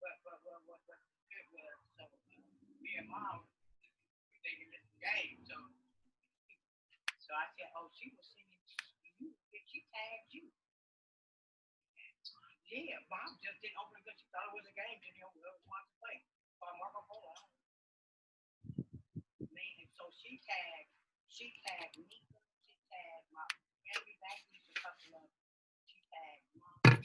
what good was, so me and mom, they did this game, so I said, oh, she was singing you, she tagged you. Yeah, mom just didn't open it because she thought it was a game, and wanted to play. So I marked her phone out. Man, so she tagged me, she tagged my family back, a couple of, she tagged mom.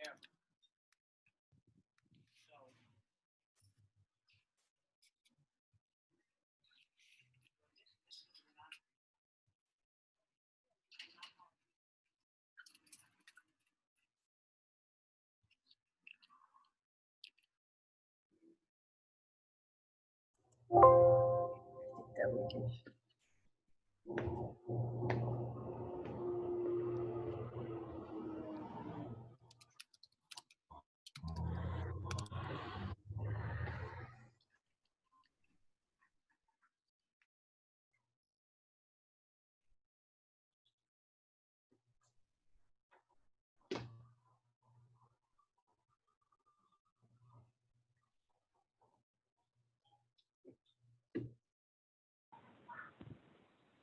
Yeah. So this is when I That we can.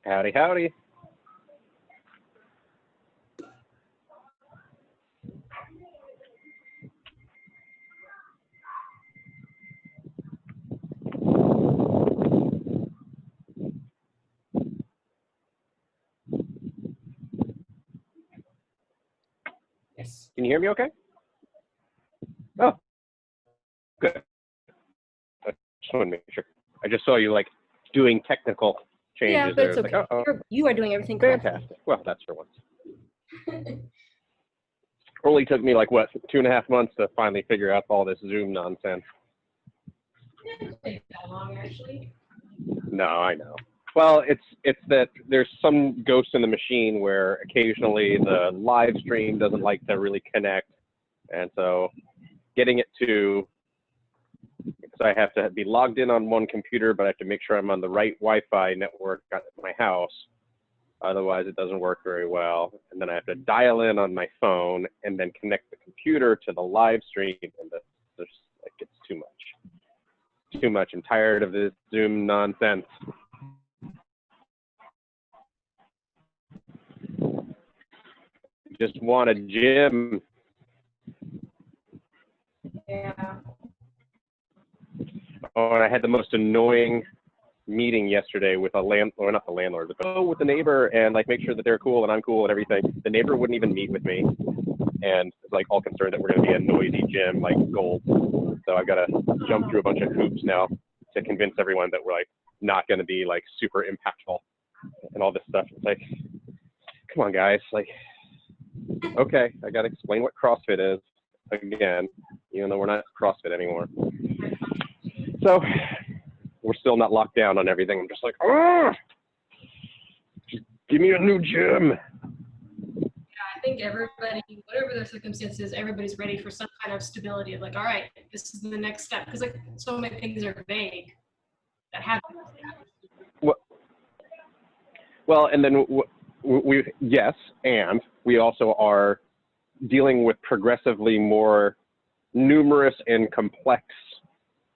Howdy, howdy. Yes. Can you hear me okay? Oh, good. I just want to make sure. I just saw you like doing technical changes. Yeah, but there. it's It's okay. like, You are doing everything correctly. fantastic. Well, that's for once. Only took me like what 2.5 months to finally figure out all this Zoom nonsense. It didn't take that long, actually. No, I know. Well, it's that there's some ghost in the machine where occasionally the live stream doesn't like to really connect, and so getting it to, because I have to be logged in on one computer, but I have to make sure I'm on the right Wi-Fi network at my house. Otherwise, it doesn't work very well. And then I have to dial in on my phone and then connect the computer to the live stream, and like, it's too much. Too much. I'm tired of this Zoom nonsense. Just want a gym. Yeah. Oh, and I had the most annoying meeting yesterday with a or not the landlord, but with the neighbor, and like make sure that they're cool and I'm cool and everything. The neighbor wouldn't even meet with me, and is like all concerned that we're going to be a noisy gym like gold. So I've got to jump through a bunch of hoops now to convince everyone that we're like not going to be like super impactful and all this stuff. It's like, come on, guys. Like, okay, I got to explain what CrossFit is again, even though we're not CrossFit anymore. So we're still not locked down on everything. I'm just like, oh, just give me a new gym. I think everybody, whatever their circumstances, everybody's ready for some kind of stability. Like, all right, this is the next step. Because like so many things are vague that happen. Well, and then yes, and we also are dealing with progressively more numerous and complex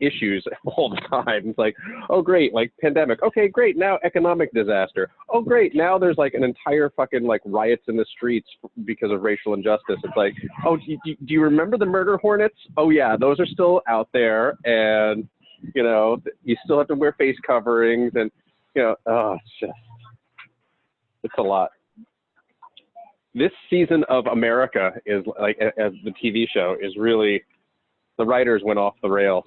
issues all the time. It's like, oh great, like pandemic. Okay, great. Now economic disaster. Oh great. Now there's like an entire fucking like riots in the streets because of racial injustice. It's like, oh, do you remember the murder hornets? Oh yeah, those are still out there, and you know, you still have to wear face coverings, and you know, oh, it's a lot. This season of America is like, as the TV show is really, the writers went off the rails.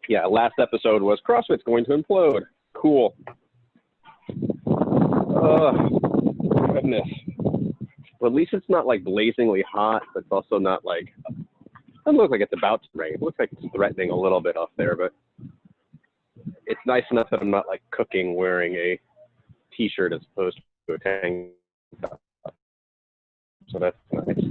Yeah, last episode was CrossFit's going to implode. Cool. Goodness. Well, at least it's not like blazingly hot, but it's also not like, it doesn't look like it's about to rain. It looks like it's threatening a little bit off there, but it's nice enough that I'm not like cooking wearing a t-shirt as opposed to a tank top. So that's nice.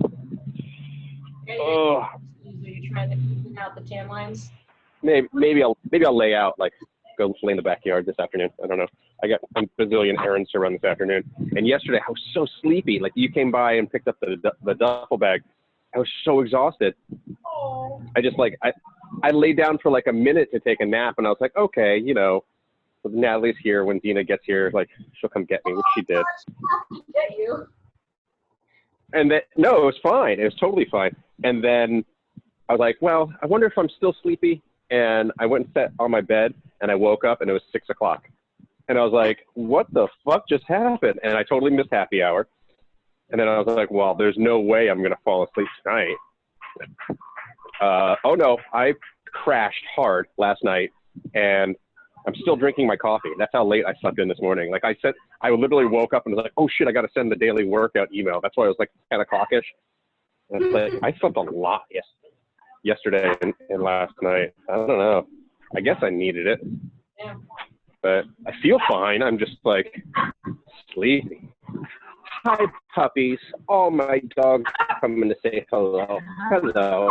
Oh. You trying to clean out the tan lines? Maybe I'll lay out, like go play in the backyard this afternoon. I don't know. I got a bazillion errands to run this afternoon. And yesterday I was so sleepy. Like you came by and picked up the duffel bag. I was so exhausted. Oh. I just like, I laid down for like a minute to take a nap and I was like, okay, you know, Natalie's here. When Dina gets here, like she'll come get me, which she did. Get you. And then, no, it was fine. It was totally fine. And then I was like, well, I wonder if I'm still sleepy. And I went and sat on my bed and I woke up and it was 6 o'clock. And I was like, what the fuck just happened? And I totally missed happy hour. And then I was like, well, there's no way I'm going to fall asleep tonight. Oh no, I crashed hard last night and I'm still drinking my coffee. That's how late I slept in this morning. Like I literally woke up and was like, oh shit, I got to send the daily workout email. That's why I was like 10 o'clock-ish. And it's like, I slept a lot yesterday and last night. I don't know. I guess I needed it. Yeah. But I feel fine. I'm just like sleepy. Hi, puppies. All my dogs are coming to say hello. Hello.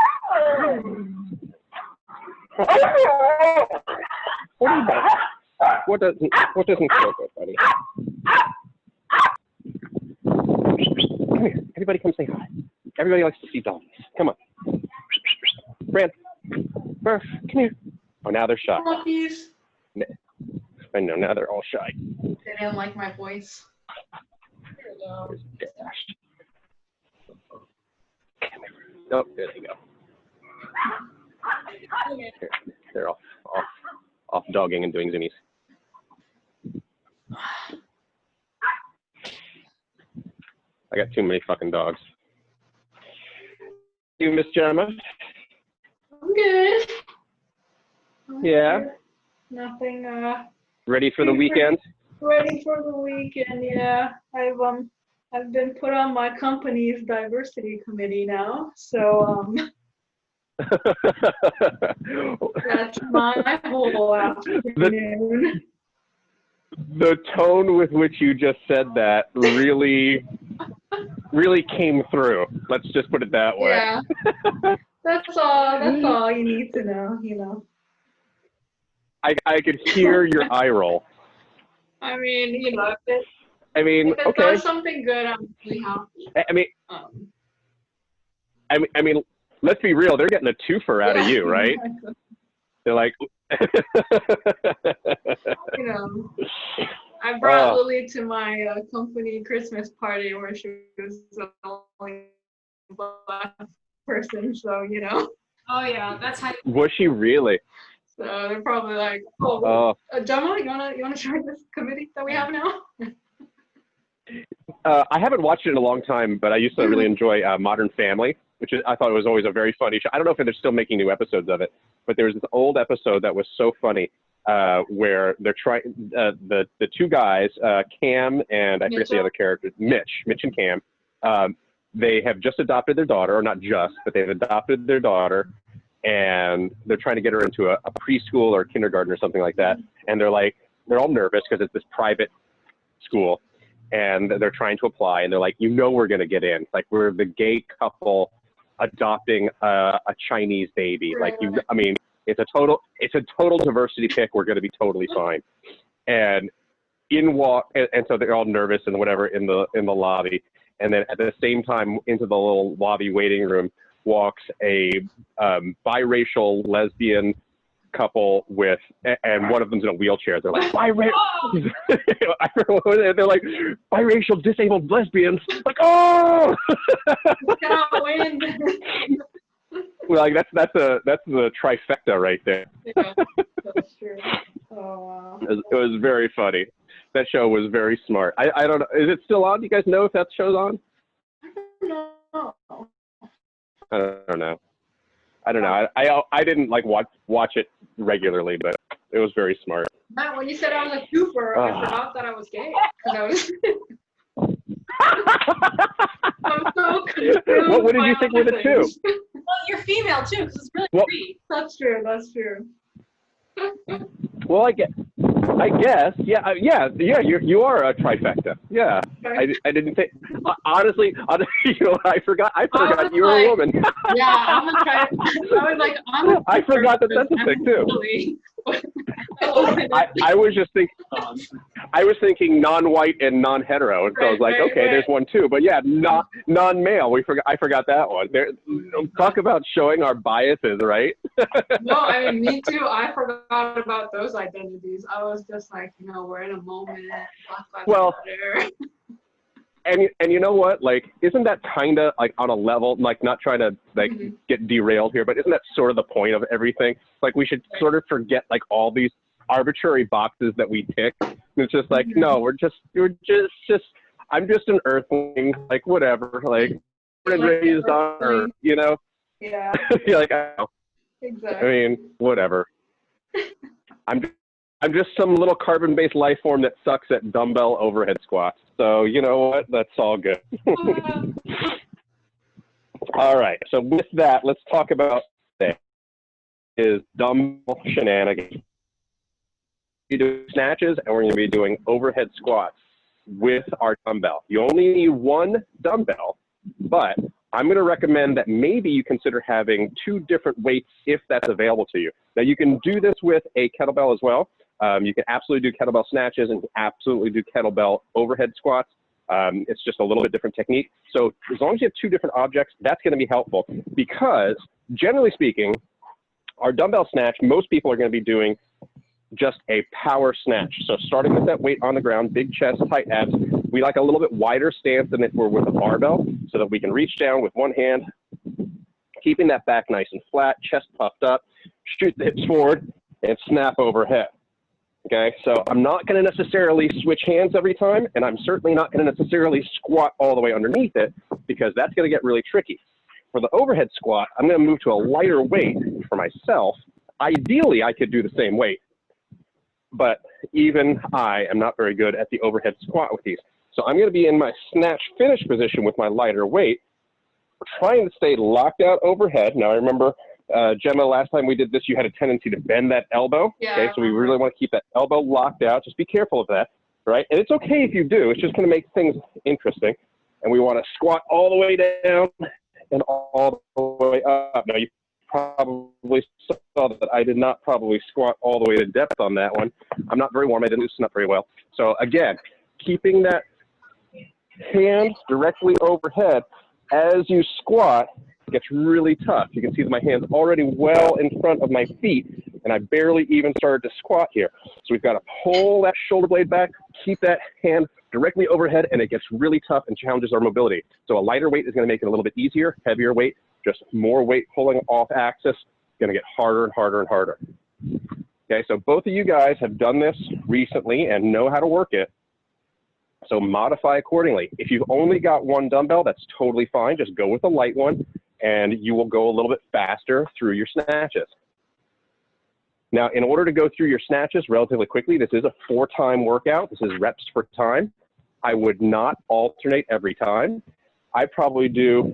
What are you doing? What doesn't feel good, buddy? Come here. Everybody come say hi. Everybody likes to see doggies. Come on. Fran. Murph, come here. Oh, now they're shy. Puppies. I know, now they're all shy. They didn't like my voice. There's Dash. Come here. Oh, there they go. They're off dogging and doing zoomies. I got too many fucking dogs. You, Miss Gemma? I'm good. Yeah. Nothing. Ready for the weekend? Ready for the weekend. Yeah. I've been put on my company's diversity committee now, so that's my whole afternoon. The tone with which you just said that really came through. Let's just put it that way. Yeah. That's all you need to know, you know. I could hear your eye roll. I mean, you know, if it okay. does something good, I'm really happy. I mean, let's be real. They're getting a twofer out of you, right? They're like, you know, I brought Lily to my company Christmas party where she was the only black person, so you know. Oh yeah, that's how. Was she really? So they're probably like, Gemma, you wanna join this committee that we have now? I haven't watched it in a long time, but I used to really enjoy Modern Family, I thought it was always a very funny show. I don't know if they're still making new episodes of it, but there was this old episode that was so funny where they're trying, the two guys, Cam and I forget the other character, Mitch and Cam, they have just adopted their daughter, or not just, but they've adopted their daughter, and they're trying to get her into a preschool or kindergarten or something like that. And they're all nervous because it's this private school. And they're trying to apply, and they're like, you know, we're going to get in. Like, we're the gay couple adopting a Chinese baby. Right. Like, I mean, it's a total diversity pick. We're going to be totally fine. And and so they're all nervous and whatever in the lobby. And then at the same time, into the little lobby waiting room walks a biracial lesbian couple and one of them's in a wheelchair. They're like, biracial. They're like, biracial disabled lesbians. Like, oh! Cannot win. Well, like that's the trifecta right there. Yeah, that's true. Oh wow. It was very funny. That show was very smart. I don't know. Is it still on? Do you guys know if that show's on? No. I don't know. I didn't like watch it regularly, but it was very smart. Matt, when you said I was a twofer, I forgot that I was gay. I was I'm so confused. What did you think were the two? Well, you're female too, because it's really free. That's true. That's true. Well, I guess, yeah. You are a trifecta. Yeah, I didn't think. Honestly, you know, I forgot you were a woman. Yeah, I'm a trifecta. I was like, I forgot that that's a thing too. I was just thinking, I was thinking non-white and non-hetero, and so I was like, okay, there's one too. But yeah, non-male. I forgot that one. Talk about showing our biases, right? No, I mean, me too. I forgot about those identities. I was just like, we're in a moment. Black Lives Matter. And you know what? Like, isn't that kind of like on a level, like not trying to like get derailed here, but isn't that sort of the point of everything? Like, we should sort of forget like all these arbitrary boxes that we tick. And it's just like, no, I'm just an earthling, like whatever, like born and raised on Earth, Yeah. You're like, oh. Exactly. I mean, whatever. I'm just some little carbon-based life form that sucks at dumbbell overhead squats. So you know what? That's all good. All right. So with that, let's talk about today is dumbbell shenanigans. We do snatches, and we're going to be doing overhead squats with our dumbbell. You only need one dumbbell, but I'm going to recommend that maybe you consider having 2 different weights if that's available to you. Now, you can do this with a kettlebell as well. You can absolutely do kettlebell snatches and absolutely do kettlebell overhead squats. It's just a little bit different technique. So as long as you have 2 different objects, that's going to be helpful because generally speaking, our dumbbell snatch, most people are going to be doing just a power snatch. So starting with that weight on the ground, big chest, tight abs. We like a little bit wider stance than if we're with a barbell so that we can reach down with one hand, keeping that back nice and flat, chest puffed up, shoot the hips forward, and snap overhead. Okay, so I'm not going to necessarily switch hands every time, and I'm certainly not going to necessarily squat all the way underneath it because that's going to get really tricky. For the overhead squat, I'm going to move to a lighter weight for myself. Ideally, I could do the same weight, but even I am not very good at the overhead squat with these. So I'm going to be in my snatch finish position with my lighter weight, trying to stay locked out overhead. Now, I remember Gemma, last time we did this, you had a tendency to bend that elbow. Yeah. Okay, so we really want to keep that elbow locked out. Just be careful of that, right? And it's okay if you do. It's just going to make things interesting. And we want to squat all the way down and all the way up. Now, you probably saw that I did not probably squat all the way to depth on that one. I'm not very warm. I didn't loosen up very well. So again, keeping that hand directly overhead as you squat gets really tough. You can see that my hand's already well in front of my feet, and I barely even started to squat here. So we've got to pull that shoulder blade back, keep that hand directly overhead, and it gets really tough and challenges our mobility. So a lighter weight is going to make it a little bit easier. Heavier weight, just more weight pulling off axis, going to get harder and harder and harder. Okay, so both of you guys have done this recently and know how to work it. So modify accordingly. If you've only got one dumbbell, that's totally fine. Just go with a light one, and you will go a little bit faster through your snatches. Now, in order to go through your snatches relatively quickly, this is a 4-time workout. This is reps per time. I would not alternate every time. I probably do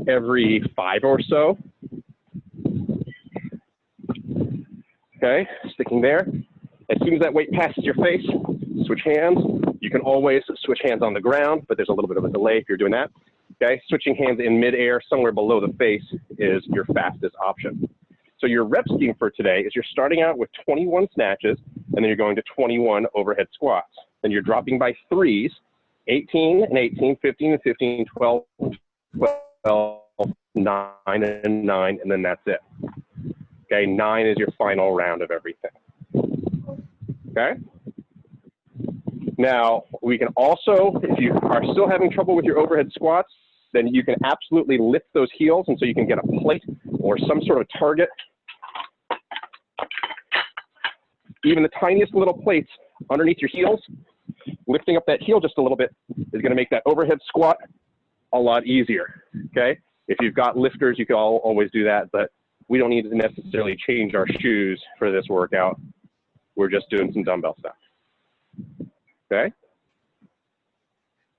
every 5 or so. Okay, sticking there. As soon as that weight passes your face, switch hands. You can always switch hands on the ground, but there's a little bit of a delay if you're doing that. Okay, switching hands in midair, somewhere below the face, is your fastest option. So your rep scheme for today is you're starting out with 21 snatches, and then you're going to 21 overhead squats. Then you're dropping by 3s, 18 and 18, 15 and 15, 12, 12, 9 and 9, and then that's it. Okay, 9 is your final round of everything. Okay? Now, we can also, if you are still having trouble with your overhead squats, then you can absolutely lift those heels, and so you can get a plate or some sort of target. Even the tiniest little plates underneath your heels, lifting up that heel just a little bit is going to make that overhead squat a lot easier, okay? If you've got lifters, you can always do that, but we don't need to necessarily change our shoes for this workout. We're just doing some dumbbell stuff, okay?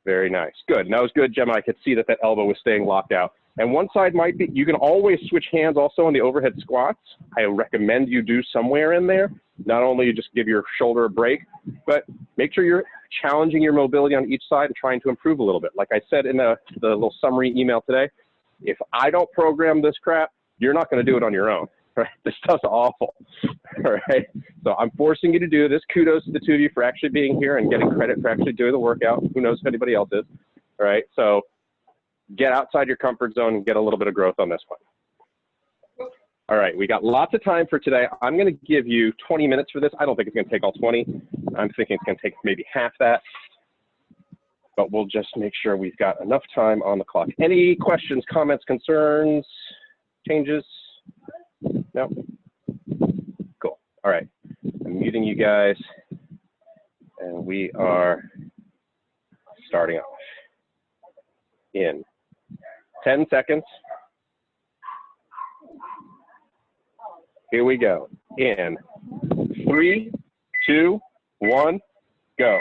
Very nice. Good. And that was good, Gemma. I could see that that elbow was staying locked out. And one side might be, you can always switch hands also on the overhead squats. I recommend you do somewhere in there. Not only you just give your shoulder a break, but make sure you're challenging your mobility on each side and trying to improve a little bit. Like I said in the little summary email today, if I don't program this crap, you're not going to do it on your own. Right? This stuff's awful. All right. So I'm forcing you to do this. Kudos to the two of you for actually being here and getting credit for actually doing the workout. Who knows if anybody else is. All right. So get outside your comfort zone and get a little bit of growth on this one. All right. We got lots of time for today. I'm going to give you 20 minutes for this. I don't think it's going to take all 20. I'm thinking it's going to take maybe half that. But we'll just make sure we've got enough time on the clock. Any questions, comments, concerns, changes? No? Cool. All right. I'm muting you guys. And we are starting off in 10 seconds. Here we go. In 3, 2, 1, go.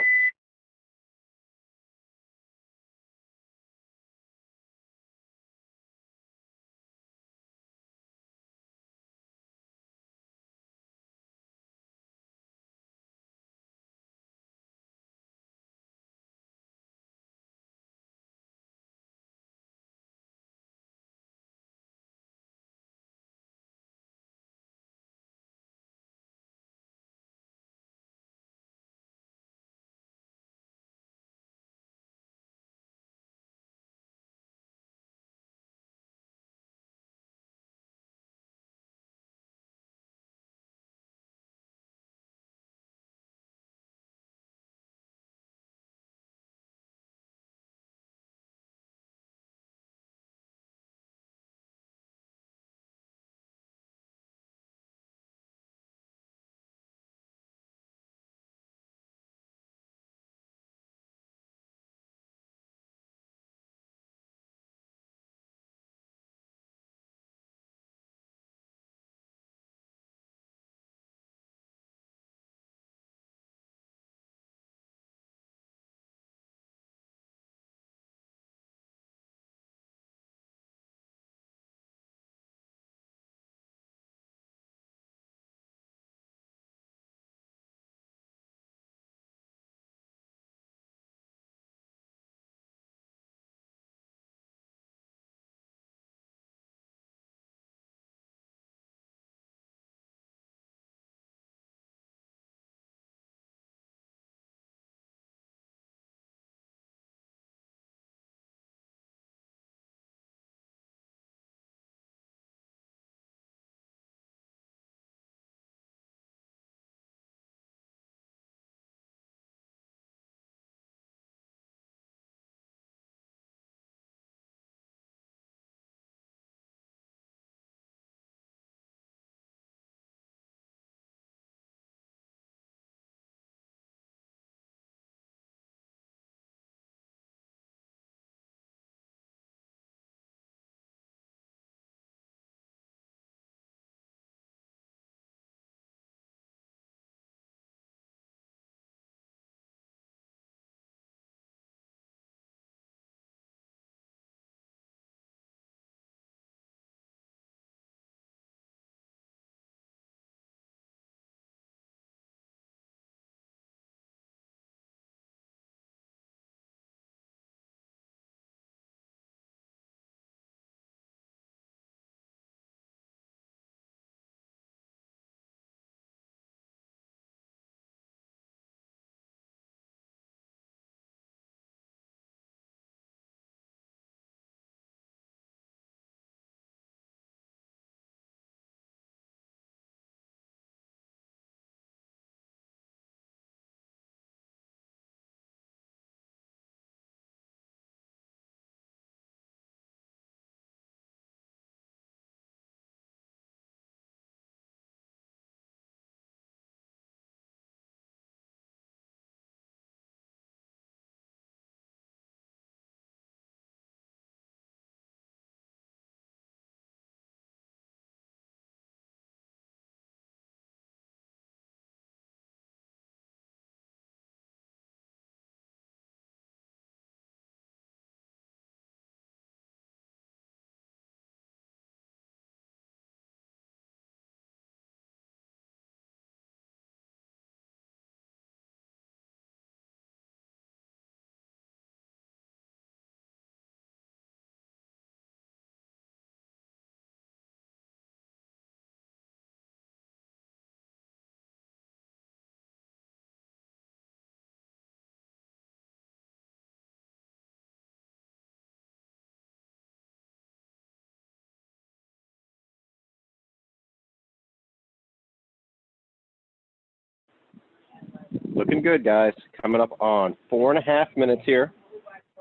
Looking good, guys. Coming up on 4.5 minutes here.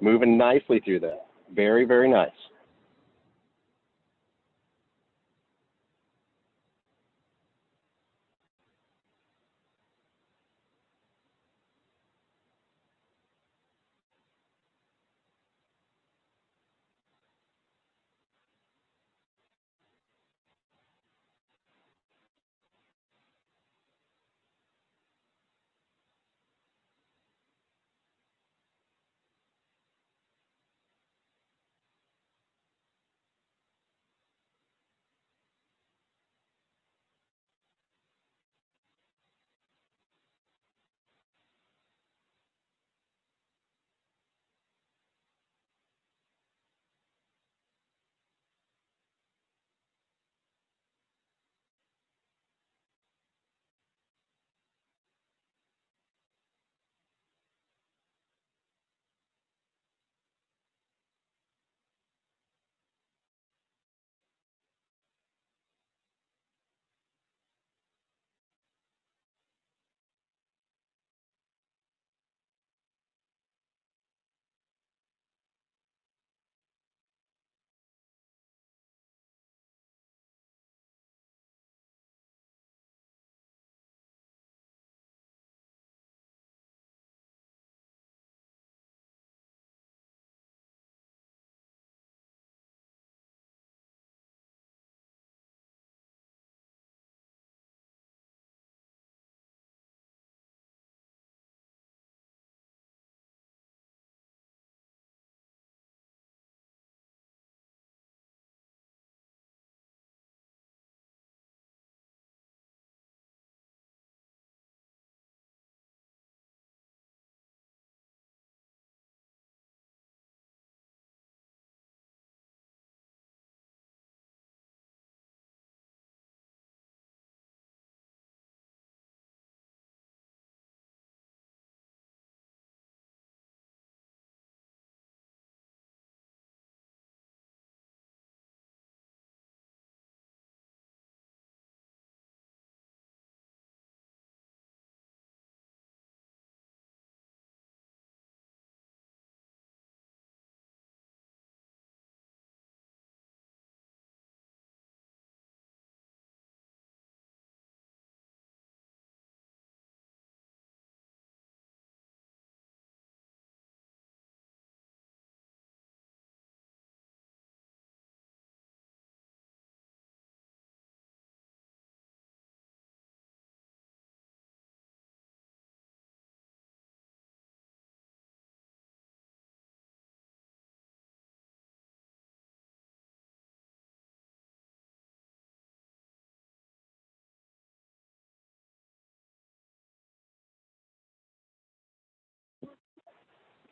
Moving nicely through that. Very, very nice.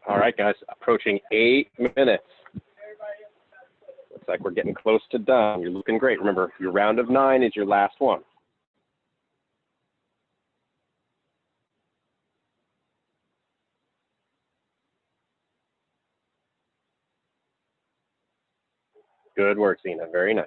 All right, guys, approaching 8 minutes. Looks like we're getting close to done. You're looking great. Remember, your round of 9 is your last one. Good work, Zena. Very nice.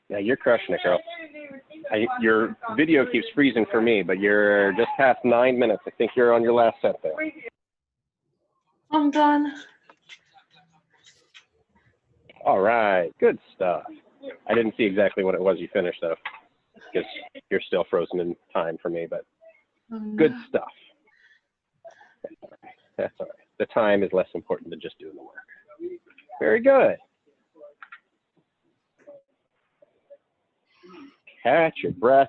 Yeah, you're crushing it, girl. Your video keeps freezing for me, but you're just past 9 minutes. I think you're on your last set there. I'm done. All right, good stuff. I didn't see exactly what it was you finished though, because you're still frozen in time for me, but good stuff. That's all right. The time is less important than just doing the work. Very good. Catch your breath.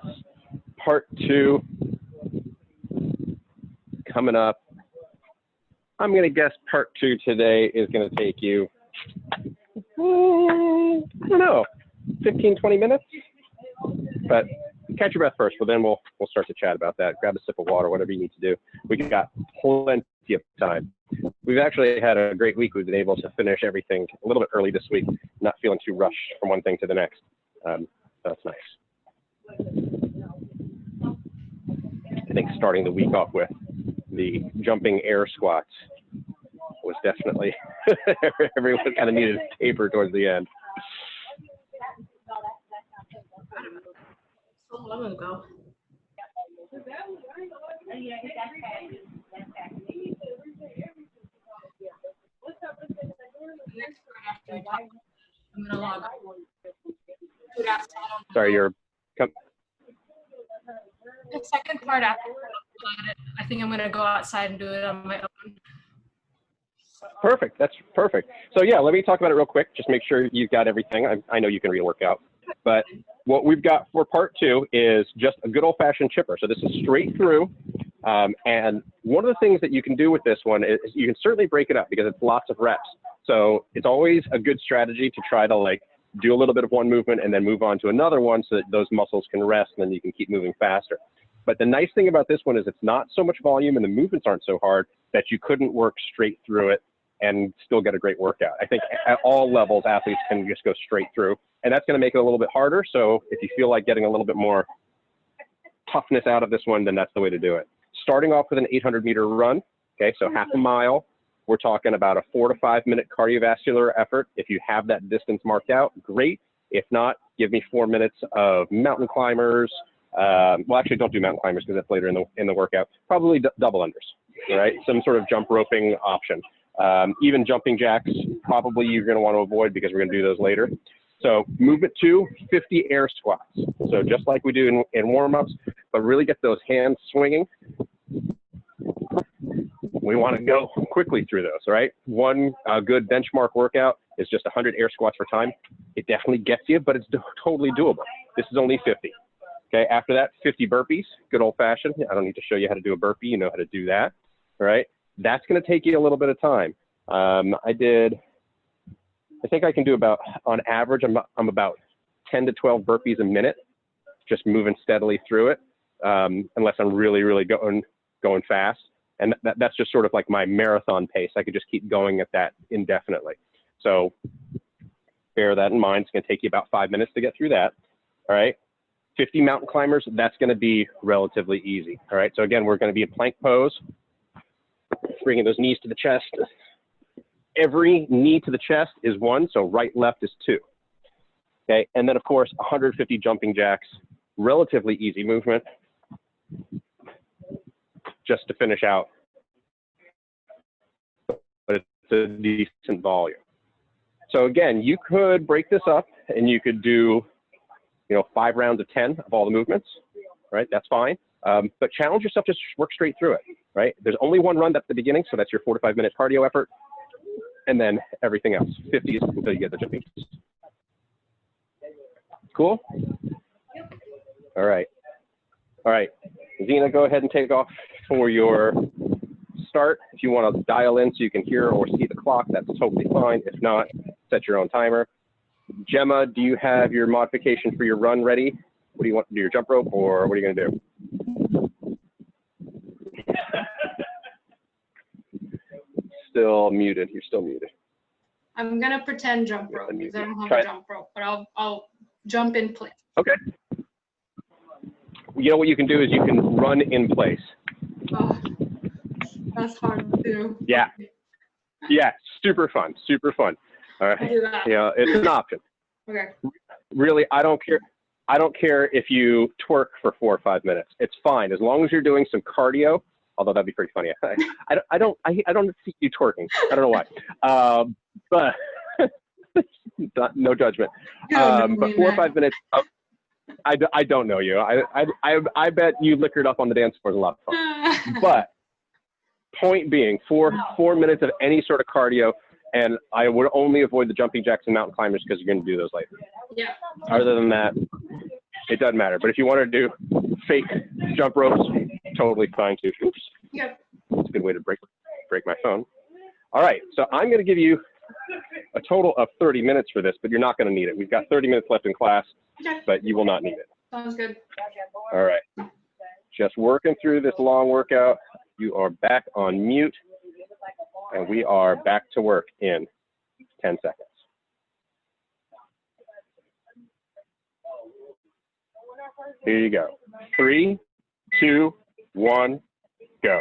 Part 2 coming up. I'm going to guess part 2 today is going to take you, I don't know, 15, 20 minutes. But catch your breath first, but then we'll start to chat about that. Grab a sip of water, whatever you need to do. We've got plenty of time. We've actually had a great week. We've been able to finish everything a little bit early this week, not feeling too rushed from one thing to the next. That's nice. I think starting the week off with the jumping air squats was definitely, everyone kind of needed a taper towards the end. So long ago. I'm gonna log on. Sorry, you're. The second part after I think I'm gonna go outside and do it on my own. Perfect. That's perfect. So yeah, let me talk about it real quick. Just make sure you've got everything. I know you can read a workout, but what we've got for part 2 is just a good old-fashioned chipper. So this is straight through. And one of the things that you can do with this one is you can certainly break it up because it's lots of reps. So it's always a good strategy to try to like do a little bit of one movement and then move on to another one so that those muscles can rest and then you can keep moving faster. But the nice thing about this one is it's not so much volume and the movements aren't so hard that you couldn't work straight through it and still get a great workout. I think at all levels, athletes can just go straight through, and that's gonna make it a little bit harder. So if you feel like getting a little bit more toughness out of this one, then that's the way to do it. Starting off with an 800-meter run, okay, so half a mile. We're talking about a 4 to 5 minute cardiovascular effort. If you have that distance marked out, great. If not, give me 4 minutes of mountain climbers. Well, actually, don't do mountain climbers because that's later in the workout. Probably double unders, all right? Some sort of jump roping option. Even jumping jacks, probably you're going to want to avoid because we're going to do those later. So movement 2, 50 air squats. So just like we do in warm-ups, but really get those hands swinging. We want to go quickly through those, right? One good benchmark workout is just 100 air squats for time. It definitely gets you, but it's totally doable. This is only 50. Okay, after that, 50 burpees, good old-fashioned. I don't need to show you how to do a burpee. You know how to do that, all right? That's going to take you a little bit of time. I think I can do about, on average, I'm about 10 to 12 burpees a minute, just moving steadily through it, unless I'm really, really going fast. And that's just sort of like my marathon pace. I could just keep going at that indefinitely. So bear that in mind. It's going to take you about 5 minutes to get through that. All right. 50 mountain climbers, that's going to be relatively easy. All right. So again, we're going to be in plank pose, bringing those knees to the chest. Every knee to the chest is 1. So right, left is 2. Okay. And then of course, 150 jumping jacks, relatively easy movement. Just to finish out, but it's a decent volume. So again, you could break this up and you could do, 5 rounds of 10 of all the movements, right? That's fine. But challenge yourself, just work straight through it, right? There's only one run at the beginning, so that's your 4 to 5 minute cardio effort. And then everything else, 50s until you get the jumping. Cool? All right. All right, Zena, go ahead and take off for your start. If you want to dial in so you can hear or see the clock, that's totally fine. If not, set your own timer. Gemma, do you have your modification for your run ready? What do you want to do, your jump rope, or what are you going to do? Still muted. You're still muted. I'm going to pretend jump rope because I don't have a jump rope, but I'll jump in place. Okay. You know what you can do is you can run in place. Oh, that's hard to do. Yeah. Yeah, super fun, super fun. All right. I'll do that. Yeah, it's an option. Okay. Really, I don't care. I don't care if you twerk for 4 or 5 minutes. It's fine as long as you're doing some cardio. Although that'd be pretty funny. I don't see you twerking. I don't know why. But No judgment. But 4 or 5 minutes. I don't know you. I bet you liquored up on the dance floor is a lot of fun. But point being, 4 minutes of any sort of cardio, and I would only avoid the jumping jacks and mountain climbers because you're going to do those later. Yeah. Other than that, it doesn't matter. But if you want to do fake jump ropes, totally fine too. Oops. Yep. That's a good way to break my phone. All right, so I'm going to give you a total of 30 minutes for this, but you're not going to need it. We've got 30 minutes left in class, but you will not need it. Sounds good. All right. Just working through this long workout. You are back on mute, and we are back to work in 10 seconds. Here you go. 3, 2, 1, go.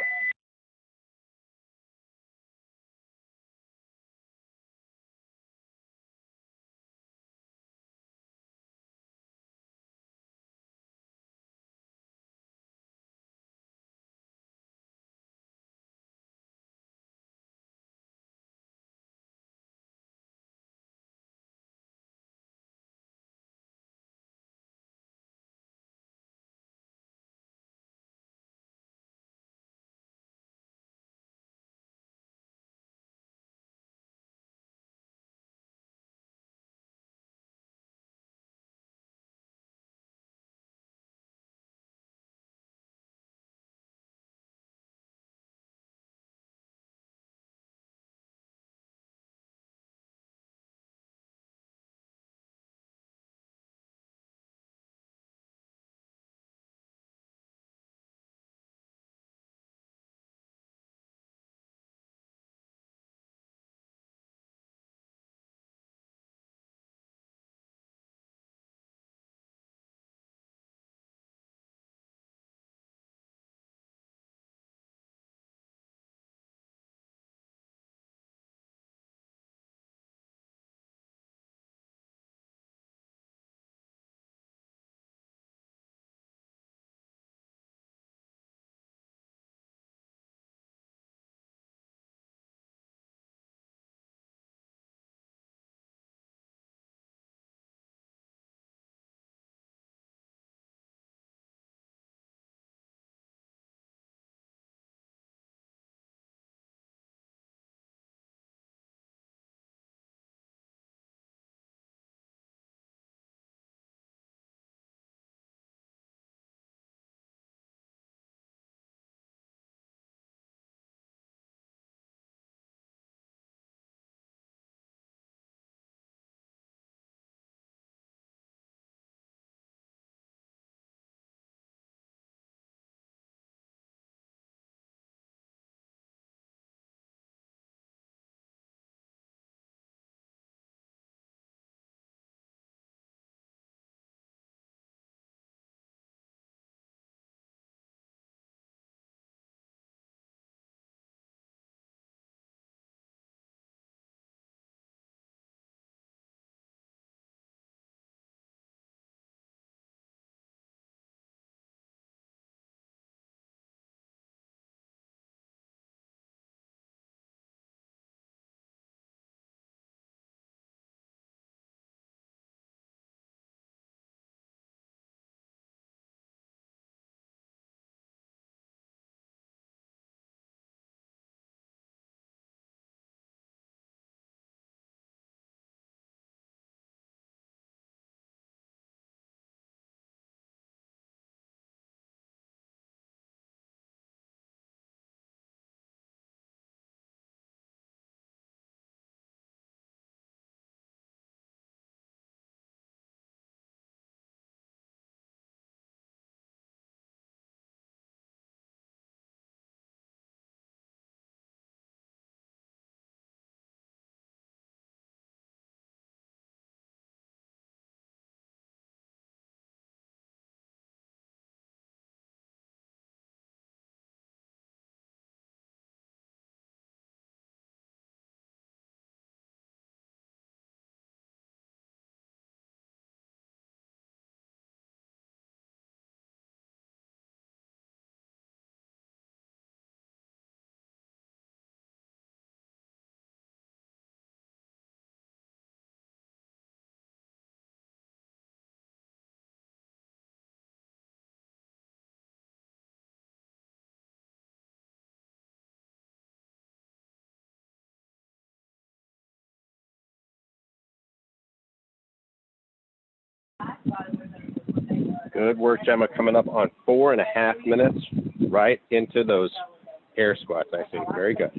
Good work, Gemma. Coming up on 4.5 minutes, right into those air squats. I see. Very good.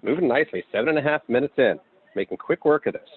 Moving nicely. 7.5 minutes in. Making quick work of this.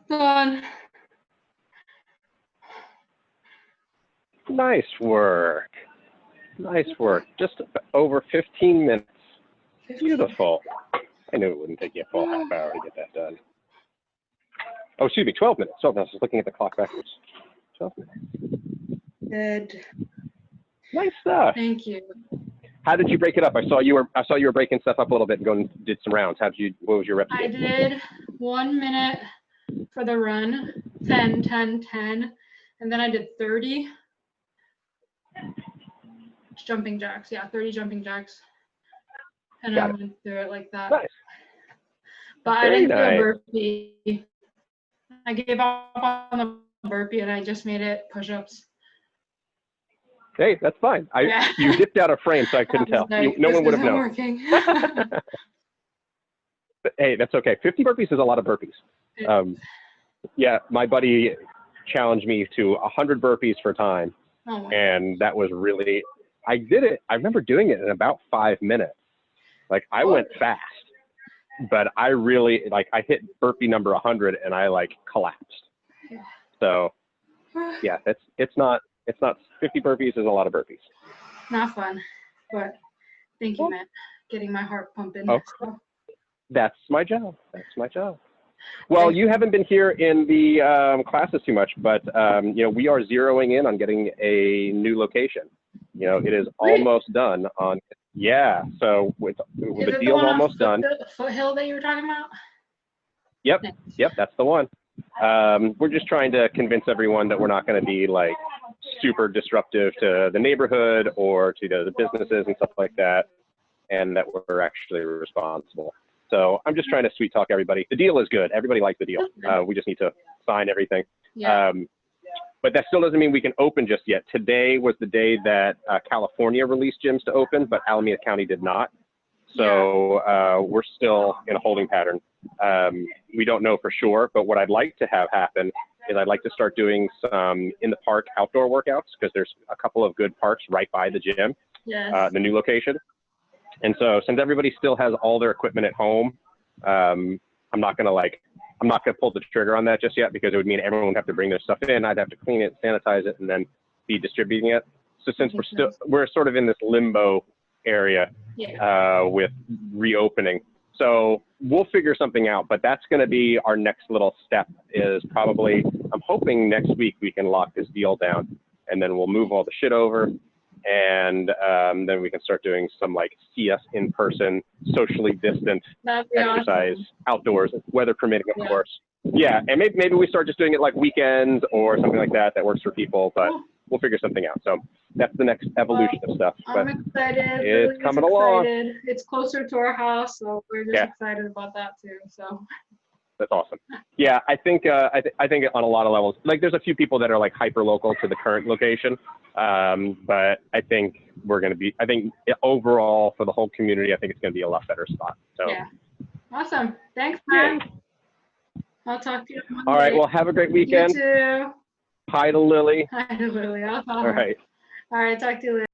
Done. Nice work. Nice work. Just over 15 minutes. Beautiful. I knew it wouldn't take you a full half hour to get that done. Oh, excuse me, 12 minutes. Oh, I was just looking at the clock backwards. 12 minutes. Good. Nice stuff. Thank you. How did you break it up? I saw you were breaking stuff up a little bit and going and did some rounds. What was your rep? I did 1 minute for the run, 10, 10, 10, and then I did 30 jumping jacks. Yeah, 30 jumping jacks. And I went through it like that. Nice. But Very I didn't do nice. a burpee. I gave up on the burpee and I just made it push-ups. Hey, that's fine. Yeah. You dipped out of frame, so I couldn't tell. Like, No one would have isn't known. Working. But, hey, that's okay. 50 burpees is a lot of burpees. Yeah, my buddy challenged me to 100 burpees for time. Oh my And that was really, I did it. I remember doing it in about 5 minutes. Like I went fast, but I really, like I hit burpee number 100 and I like collapsed. So yeah, it's not 50 burpees is a lot of burpees. Not fun, but thank you, Matt. Getting my heart pumping. Oh, that's my job. That's my job. Well, you haven't been here in the classes too much, but you know, we are zeroing in on getting a new location. You know, it is almost done on. Yeah, so with the deal's almost done. Foothill that you were talking about? Yep, yep, that's the one. We're just trying to convince everyone that we're not going to be like super disruptive to the neighborhood or to the businesses and stuff like that, and that we're actually responsible. So I'm just trying to sweet talk everybody. The deal is good. Everybody likes the deal. We just need to sign everything. Yeah. But that still doesn't mean we can open just yet. Today was the day that California released gyms to open, but Alameda County did not. So we're still in a holding pattern. We don't know for sure, but what I'd like to have happen is I'd like to start doing some in the park outdoor workouts because there's a couple of good parks right by the gym, the new location. And so since everybody still has all their equipment at home, I'm not going to pull the trigger on that just yet because it would mean everyone would have to bring their stuff in. I'd have to clean it, sanitize it, and then be distributing it. So since we're sort of in this limbo area with reopening. So we'll figure something out, but that's going to be our next little step is probably, I'm hoping next week we can lock this deal down and then we'll move all the shit over. And then we can start doing some like CS in person, socially distant exercise outdoors, weather permitting, of course. Yeah, and maybe we start just doing it like weekends or something like that works for people, but we'll figure something out. So that's the next evolution of stuff. I'm excited. It's coming along. It's closer to our house, so we're just excited about that too. So. That's awesome. Yeah, I think on a lot of levels, like there's a few people that are like hyper local to the current location, but I think I think overall for the whole community, I think it's going to be a lot better spot. So yeah, awesome. Thanks, Matt. I'll talk to you Monday. All right. Well, have a great weekend. You too. Hi to Lily. Hi to Lily. I'll talk. All right. All right. Talk to you later.